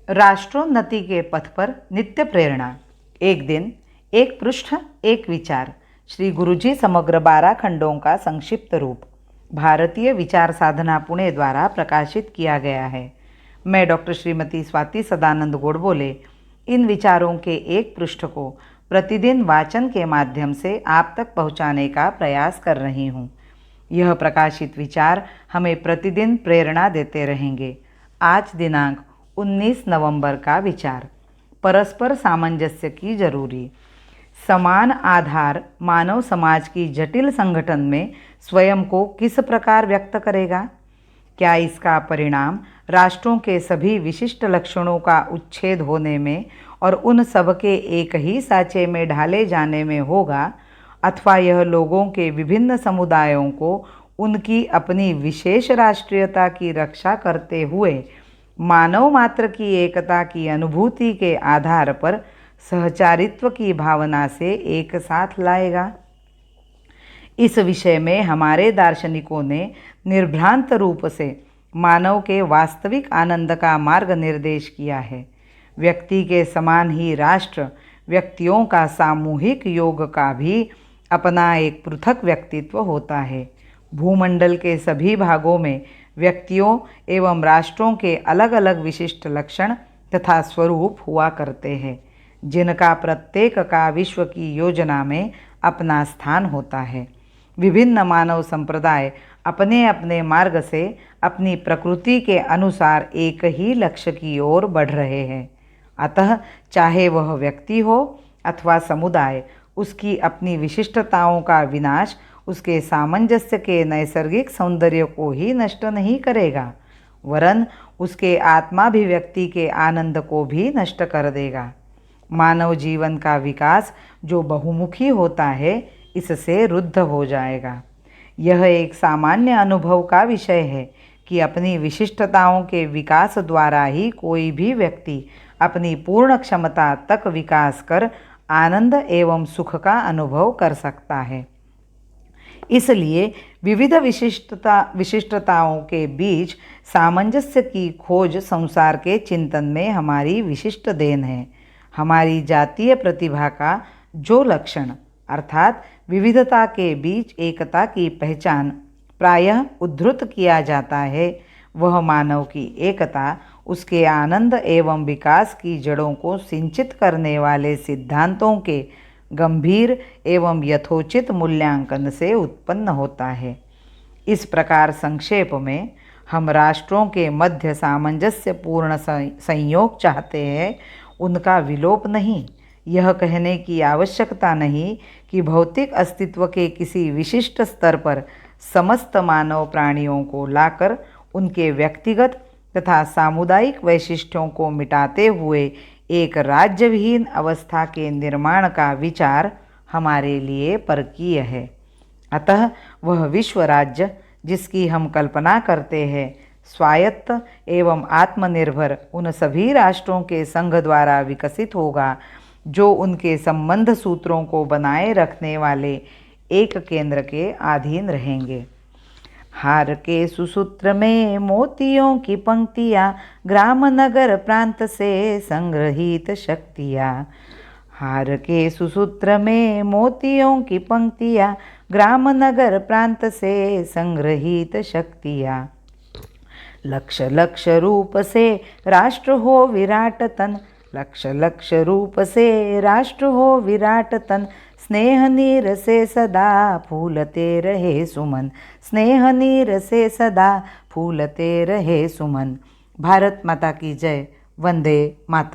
राष्ट्रोन्नति के पथ पर नित्य प्रेरणा। एक दिन, एक पृष्ठ, एक विचार। श्री गुरुजी समग्र 12 खंडों का संक्षिप्त रूप भारतीय विचार साधना पुणे द्वारा प्रकाशित किया गया है। मैं डॉक्टर श्रीमती स्वाति सदानंद गोडबोले इन विचारों के एक पृष्ठ को प्रतिदिन वाचन के माध्यम से आप तक पहुंचाने का प्रयास कर रही हूं। यह प्रकाशित विचार हमें प्रतिदिन प्रेरणा देते रहेंगे। आज दिनांक 19 नवंबर का विचार, परस्पर सामंजस्य की जरूरी। समान आधार मानव समाज की जटिल संगठन में स्वयं को किस प्रकार व्यक्त करेगा? क्या इसका परिणाम राष्ट्रों के सभी विशिष्ट लक्षणों का उच्छेद होने में और उन सब के एक ही साँचे में ढाले जाने में होगा, अथवा यह लोगों के विभिन्न समुदायों को उनकी अपनी विशेष राष्ट्रीयता की रक्षा करते हुए मानव मात्र की एकता की अनुभूति के आधार पर सहचारित्व की भावना से एक साथ लाएगा? इस विषय में हमारे दार्शनिकों ने निर्भ्रांत रूप से मानव के वास्तविक आनंद का मार्ग निर्देश किया है। व्यक्ति के समान ही राष्ट्र व्यक्तियों का सामूहिक योग का भी अपना एक पृथक व्यक्तित्व होता है। भूमंडल के सभी भागों में व्यक्तियों एवं राष्ट्रों के अलग अलग विशिष्ट लक्षण तथा स्वरूप हुआ करते हैं, जिनका प्रत्येक का विश्व की योजना में अपना स्थान होता है। विभिन्न मानव संप्रदाय अपने अपने मार्ग से अपनी प्रकृति के अनुसार एक ही लक्ष्य की ओर बढ़ रहे हैं। अतः चाहे वह व्यक्ति हो अथवा समुदाय, उसकी अपनी विशिष्टताओं का विनाश उसके सामंजस्य के नैसर्गिक सौंदर्य को ही नष्ट नहीं करेगा, वरन उसके आत्माभिव्यक्ति के आनंद को भी नष्ट कर देगा। मानव जीवन का विकास जो बहुमुखी होता है, इससे रुद्ध हो जाएगा। यह एक सामान्य अनुभव का विषय है कि अपनी विशिष्टताओं के विकास द्वारा ही कोई भी व्यक्ति अपनी पूर्ण क्षमता तक विकास कर आनंद एवं सुख का अनुभव कर सकता है। इसलिए विविध विशिष्टताओं के बीच सामंजस्य की खोज संसार के चिंतन में हमारी विशिष्ट देन है। हमारी जातीय प्रतिभा का जो लक्षण अर्थात विविधता के बीच एकता की पहचान प्रायः उद्धृत किया जाता है, वह मानव की एकता, उसके आनंद एवं विकास की जड़ों को सिंचित करने वाले सिद्धांतों के गंभीर एवं यथोचित मूल्यांकन से उत्पन्न होता है। इस प्रकार संक्षेप में हम राष्ट्रों के मध्य सामंजस्यपूर्ण संयोग चाहते हैं, उनका विलोप नहीं। यह कहने की आवश्यकता नहीं कि भौतिक अस्तित्व के किसी विशिष्ट स्तर पर समस्त मानव प्राणियों को लाकर उनके व्यक्तिगत तथा सामुदायिक वैशिष्ट्यों को मिटाते हुए एक राज्यविहीन अवस्था के निर्माण का विचार हमारे लिए परकीय है। अतः वह विश्व राज्य जिसकी हम कल्पना करते हैं, स्वायत्त एवं आत्मनिर्भर उन सभी राष्ट्रों के संघ द्वारा विकसित होगा जो उनके संबंध सूत्रों को बनाए रखने वाले एक केंद्र के अधीन रहेंगे। हार के सुसूत्र में मोतियों की पंक्तियाँ, ग्राम नगर प्रांत से संग्रहित शक्तियाँ। हार के सुसूत्र में मोतियों की पंक्तियाँ, ग्राम नगर प्रांत से संग्रहित शक्तियाँ। लक्ष लक्ष रूप से राष्ट्र हो विराट तन, लक्ष लक्ष रूप से राष्ट्र हो विराट तन। स्नेह नीर से सदा फूलते रहे सुमन, स्नेह नीर से सदा फूलते रहे सुमन। भारत माता की जय। वंदे मातरम।